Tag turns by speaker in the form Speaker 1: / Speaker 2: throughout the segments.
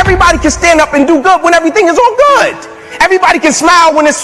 Speaker 1: Everybody can stand up and do good when everything is all good. Everybody can smile when it's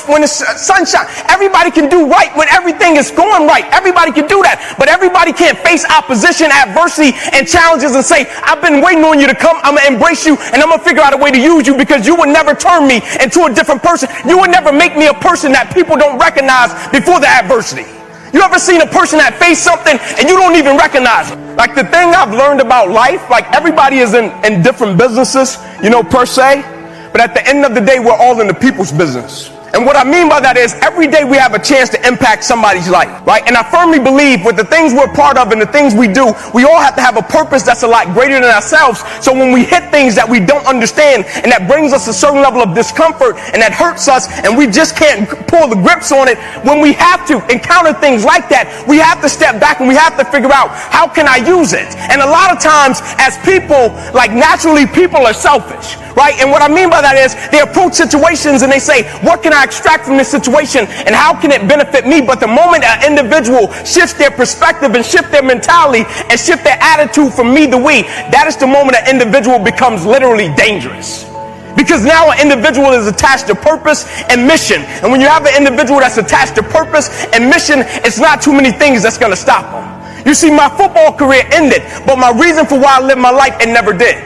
Speaker 1: sunshine. Everybody can do right when everything is going right. Everybody can do that. But everybody can't face opposition, adversity, and challenges and say, I've been waiting on you to come. I'm going to embrace you, and I'm going to figure out a way to use you, because you would never turn me into a different person. You would never make me a person that people don't recognize before the adversity. You ever seen a person that faced something and you don't even recognize it? Like, the thing I've learned about life, like, everybody is in different businesses, per se. But at the end of the day, we're all in the people's business. And what I mean by that is, every day we have a chance to impact somebody's life, right? And I firmly believe with the things we're part of and the things we do, we all have to have a purpose that's a lot greater than ourselves. So when we hit things that we don't understand and that brings us a certain level of discomfort and that hurts us and we just can't pull the grips on it, when we have to encounter things like that, we have to step back and we have to figure out, how can I use it? And a lot of times as people, like, naturally people are selfish, right? And what I mean by that is, they approach situations and they say, what can I extract from this situation and how can it benefit me? But the moment an individual shifts their perspective and shift their mentality and shift their attitude from me to we, that is the moment an individual becomes literally dangerous. Because now an individual is attached to purpose and mission. And when you have an individual that's attached to purpose and mission, it's not too many things that's going to stop them. You see, my football career ended, but my reason for why I lived my life, it never did.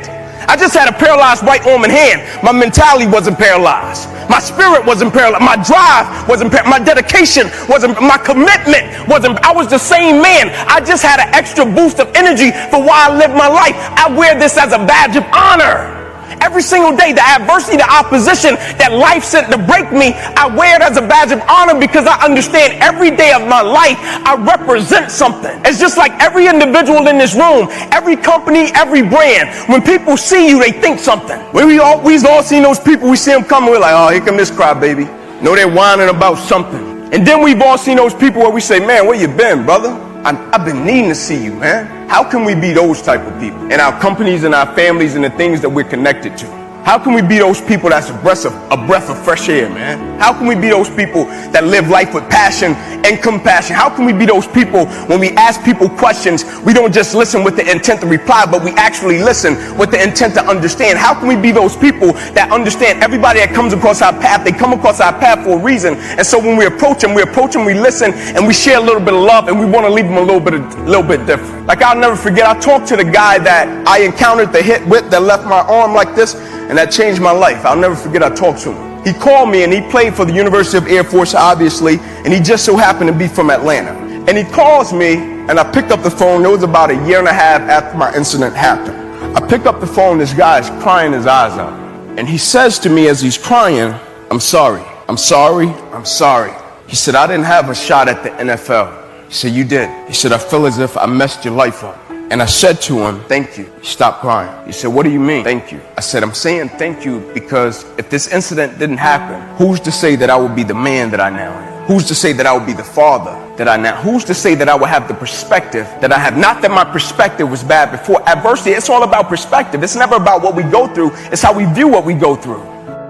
Speaker 1: I just had a paralyzed right arm and hand. My mentality wasn't paralyzed. My spirit wasn't paralyzed. My drive wasn't paralyzed. My dedication wasn't, my commitment wasn't. I was the same man. I just had an extra boost of energy for why I lived my life. I wear this as a badge of honor. Every single day, the adversity, the opposition that life sent to break me, I wear it as a badge of honor, because I understand every day of my life, I represent something. It's just like every individual in this room, every company, every brand. When people see you, they think something. We've all seen those people, we see them coming, we're like, oh, here come this crybaby. No, they're whining about something. And then we've all seen those people where we say, man, where you been, brother? I've been needing to see you, man. How can we be those type of people in our companies and our families and the things that we're connected to? How can we be those people that's a breath of fresh air, man? How can we be those people that live life with passion and compassion? How can we be those people, when we ask people questions, we don't just listen with the intent to reply, but we actually listen with the intent to understand? How can we be those people that understand everybody that comes across our path, they come across our path for a reason? And so when we approach them, we listen, and we share a little bit of love, and we want to leave them a little bit different. Like, I'll never forget, I talked to the guy that I encountered the hit with that left my arm like this, and that changed my life. I'll never forget, I talked to him. He called me, and he played for the University of Air Force, obviously, and he just so happened to be from Atlanta. And he calls me, and I picked up the phone. It was about a year and a half after my incident happened. I picked up the phone, this guy is crying his eyes out. And he says to me as he's crying, I'm sorry. I'm sorry. I'm sorry. He said, I didn't have a shot at the NFL. He said, you did. He said, I feel as if I messed your life up. And I said to him, thank you. He stopped crying. He said, what do you mean? Thank you. I said, I'm saying thank you because if this incident didn't happen, who's to say that I would be the man that I now am? Who's to say that I would be the father that I now? Who's to say that I would have the perspective that I have? Not that my perspective was bad before. Adversity, it's all about perspective. It's never about what we go through. It's how we view what we go through.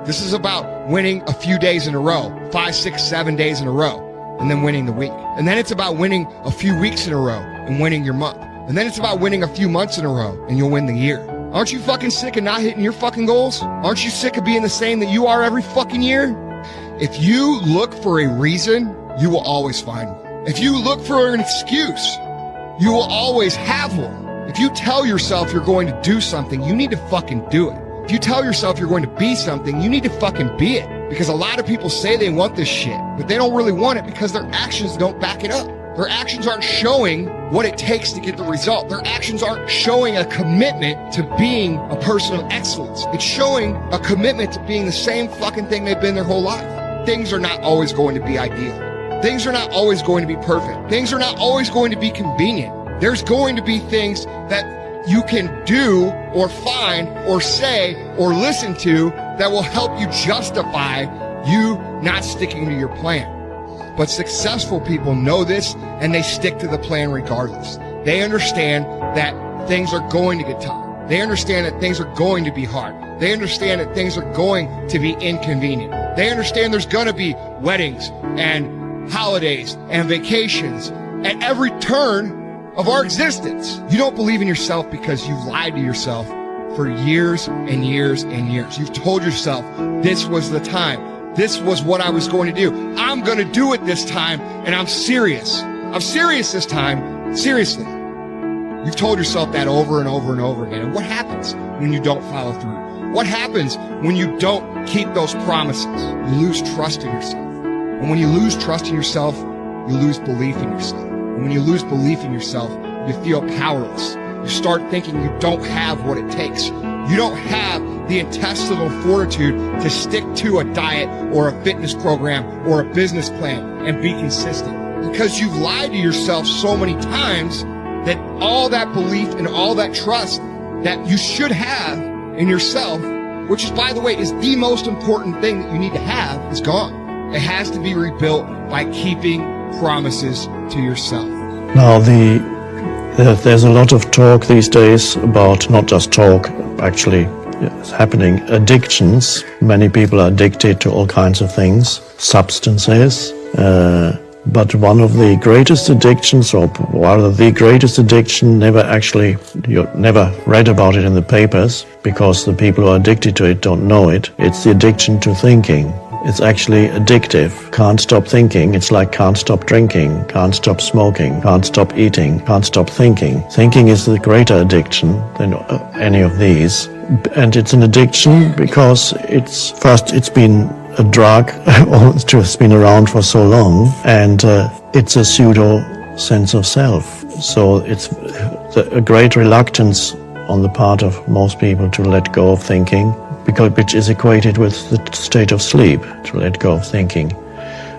Speaker 2: This is about winning a few days in a row, 5, 6, 7 days in a row, and then winning the week. And then it's about winning a few weeks in a row and winning your month. And then it's about winning a few months in a row and you'll win the year. Aren't you fucking sick of not hitting your fucking goals? Aren't you sick of being the same that you are every fucking year? If you look for a reason, you will always find one. If you look for an excuse, you will always have one. If you tell yourself you're going to do something, you need to fucking do it. If you tell yourself you're going to be something, you need to fucking be it. Because a lot of people say they want this shit, but they don't really want it because their actions don't back it up. Their actions aren't showing what it takes to get the result. Their actions aren't showing a commitment to being a person of excellence. It's showing a commitment to being the same fucking thing they've been their whole life. Things are not always going to be ideal. Things are not always going to be perfect. Things are not always going to be convenient. There's going to be things that you can do or find or say or listen to that will help you justify you not sticking to your plan. But successful people know this and they stick to the plan regardless. They understand that things are going to get tough. They understand that things are going to be hard. They understand that things are going to be inconvenient. They understand there's going to be weddings and holidays and vacations at every turn of our existence. You don't believe in yourself because you lied to yourself for years and years and years. You've told yourself this was the time. This was what I was going to do. I'm going to do it this time, and I'm serious. I'm serious this time. Seriously. You've told yourself that over and over and over again. And what happens when you don't follow through? What happens when you don't keep those promises? You lose trust in yourself. And when you lose trust in yourself, you lose belief in yourself. And when you lose belief in yourself, you feel powerless. You start thinking you don't have what it takes. You don't have the intestinal fortitude to stick to a diet or a fitness program or a business plan and be consistent. Because you've lied to yourself so many times that all that belief and all that trust that you should have in yourself, which is, by the way, is the most important thing that you need to have, is gone. It has to be rebuilt by keeping promises to yourself.
Speaker 3: Now, there's a lot of talk these days about, not just talk, actually it's happening, addictions. Many people are addicted to all kinds of things, substances, but one of the greatest addictions, or rather the greatest addiction, you never read about it in the papers, because the people who are addicted to it don't know it. It's the addiction to thinking. It's actually addictive. Can't stop thinking. It's like can't stop drinking, can't stop smoking, can't stop eating, can't stop thinking. Thinking is the greater addiction than any of these. And it's an addiction because it's been a drug, or it's been around for so long, and it's a pseudo sense of self. So it's a great reluctance on the part of most people to let go of thinking, which is equated with the state of sleep, to let go of thinking.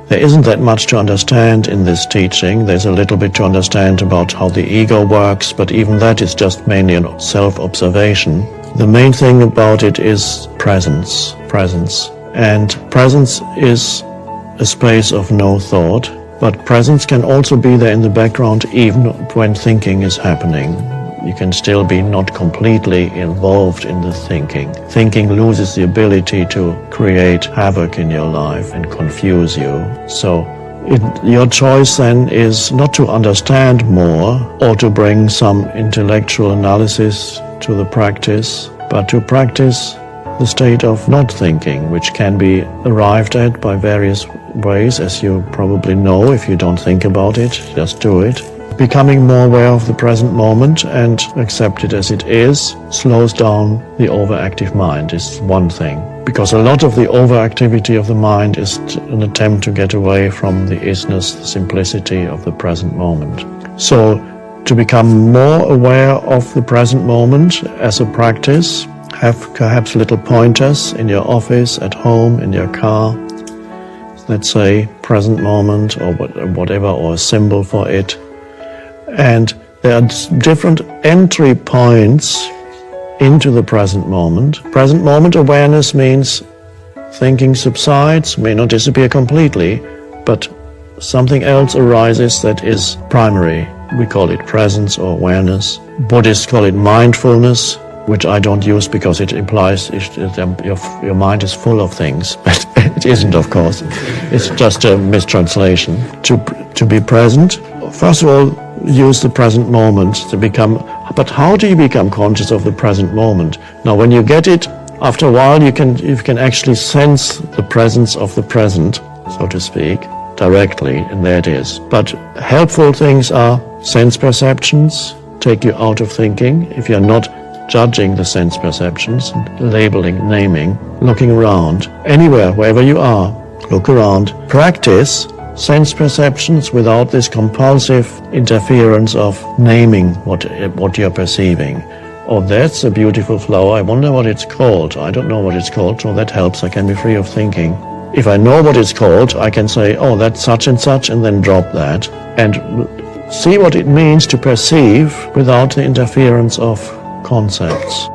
Speaker 3: There isn't that much to understand in this teaching. There's a little bit to understand about how the ego works, but even that is just mainly a self-observation. The main thing about it is presence. And presence is a space of no thought, but presence can also be there in the background even when thinking is happening. You can still be not completely involved in the thinking. Thinking loses the ability to create havoc in your life and confuse you. So your choice then is not to understand more or to bring some intellectual analysis to the practice, but to practice the state of not thinking, which can be arrived at by various ways, as you probably know. If you don't think about it, just do it. Becoming more aware of the present moment and accept it as it is slows down the overactive mind, is one thing. Because a lot of the overactivity of the mind is an attempt to get away from the isness, the simplicity of the present moment. So to become more aware of the present moment as a practice, have perhaps little pointers in your office, at home, in your car. Let's say present moment or whatever, or a symbol for it. And there are different entry points into the present moment. Present moment awareness means thinking subsides, may not disappear completely, but something else arises that is primary. We call it presence or awareness. Buddhists call it mindfulness, which I don't use because it implies your mind is full of things, but it isn't, of course. It's just a mistranslation. To be present, first of all, use the present moment to become, but how do you become conscious of the present moment? Now, when you get it, after a while, you can actually sense the presence of the present, so to speak, directly, and there it is. But helpful things are sense perceptions, take you out of thinking. If you're not judging the sense perceptions, labeling, naming, looking around, anywhere, wherever you are, look around. Practice sense perceptions without this compulsive interference of naming what you're perceiving. Oh, that's a beautiful flower. I wonder what it's called. I don't know what it's called, so that helps. I can be free of thinking. If I know what it's called, I can say, oh, that's such, and then drop that. And see what it means to perceive without the interference of concepts.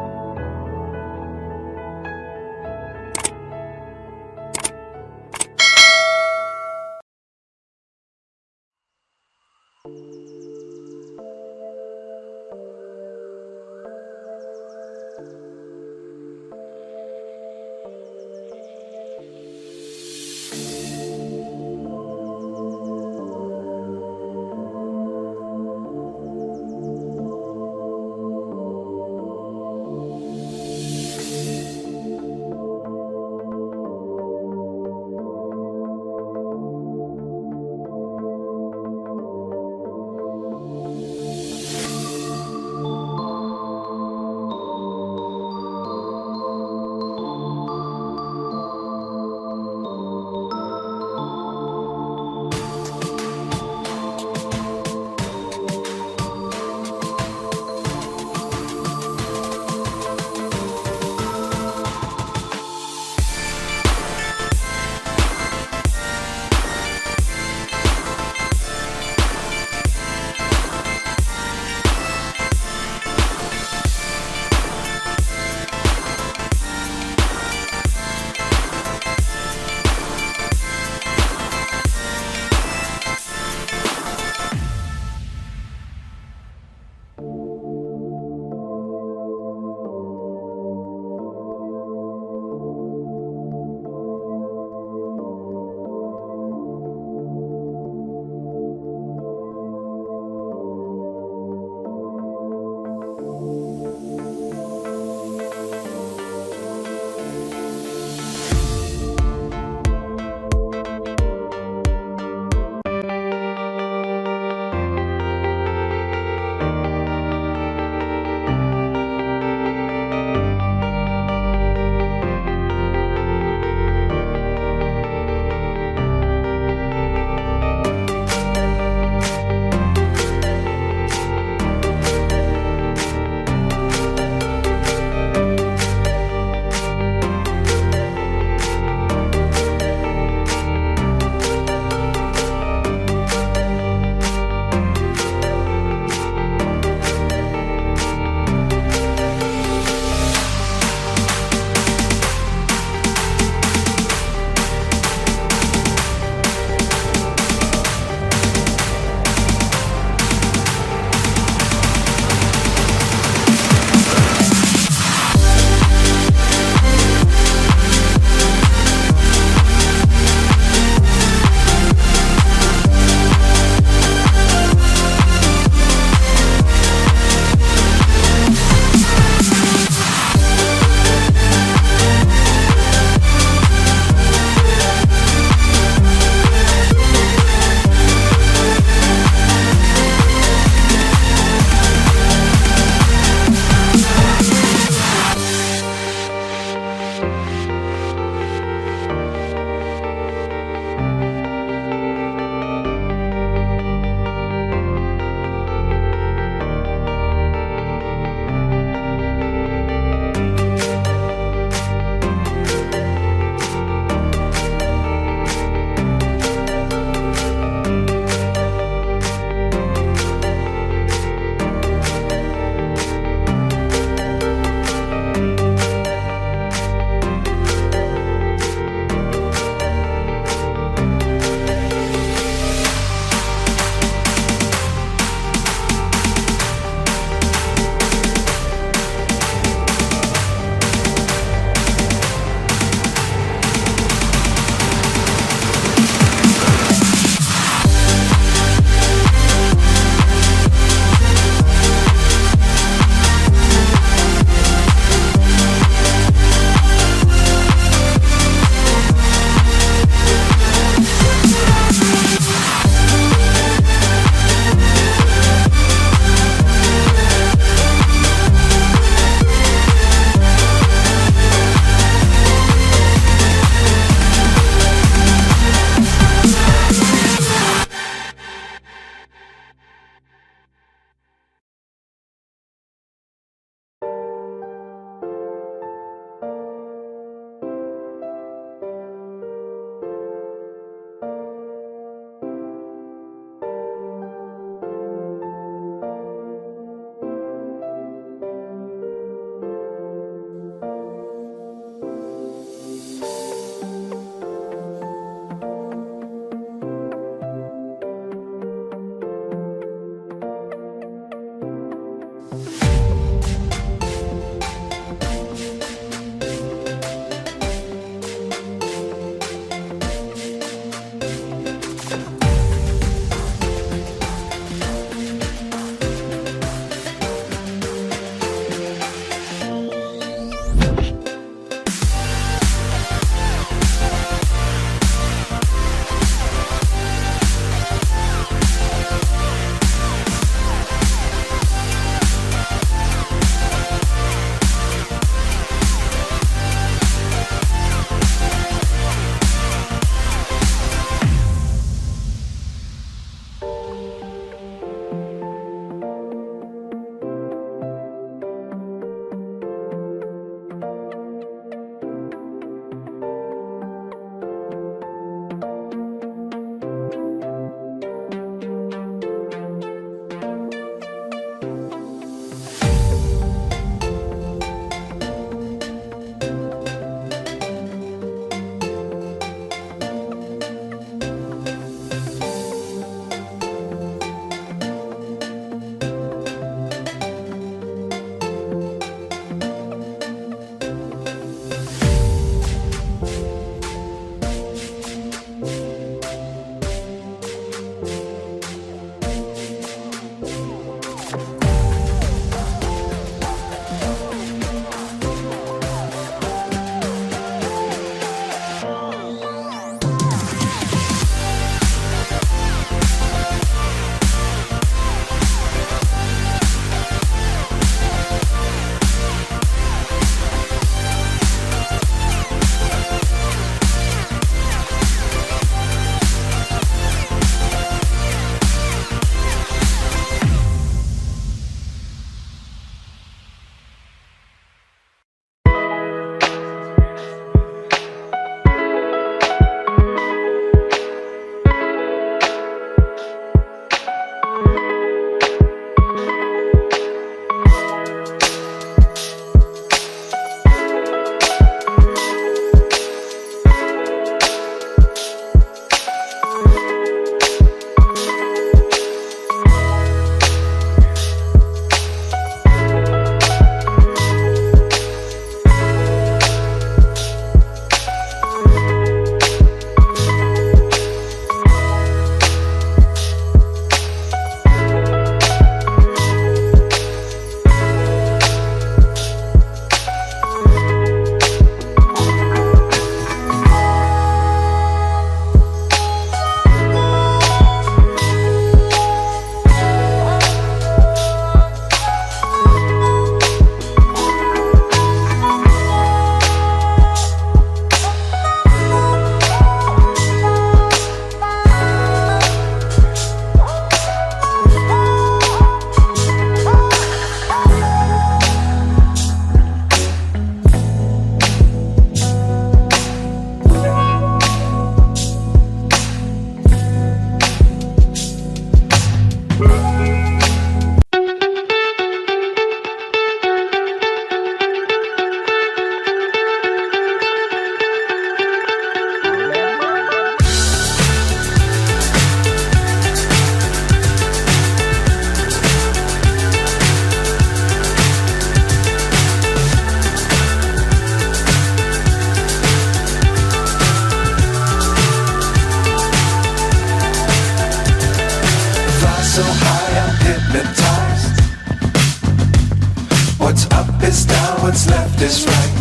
Speaker 4: is down, what's left is right.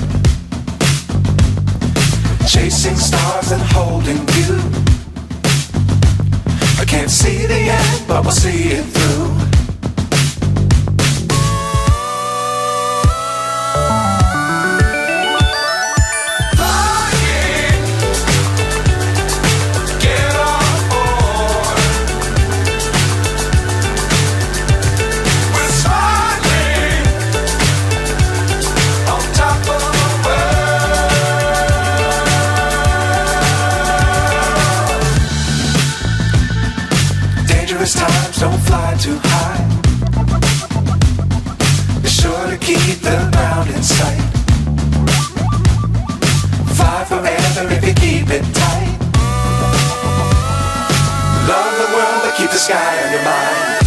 Speaker 4: Chasing stars and holding you. I can't see the end, but we'll see it through. Times don't fly too high. Be sure to keep the ground in sight. Fly forever if you keep it tight. Love the world but keep the sky on your mind.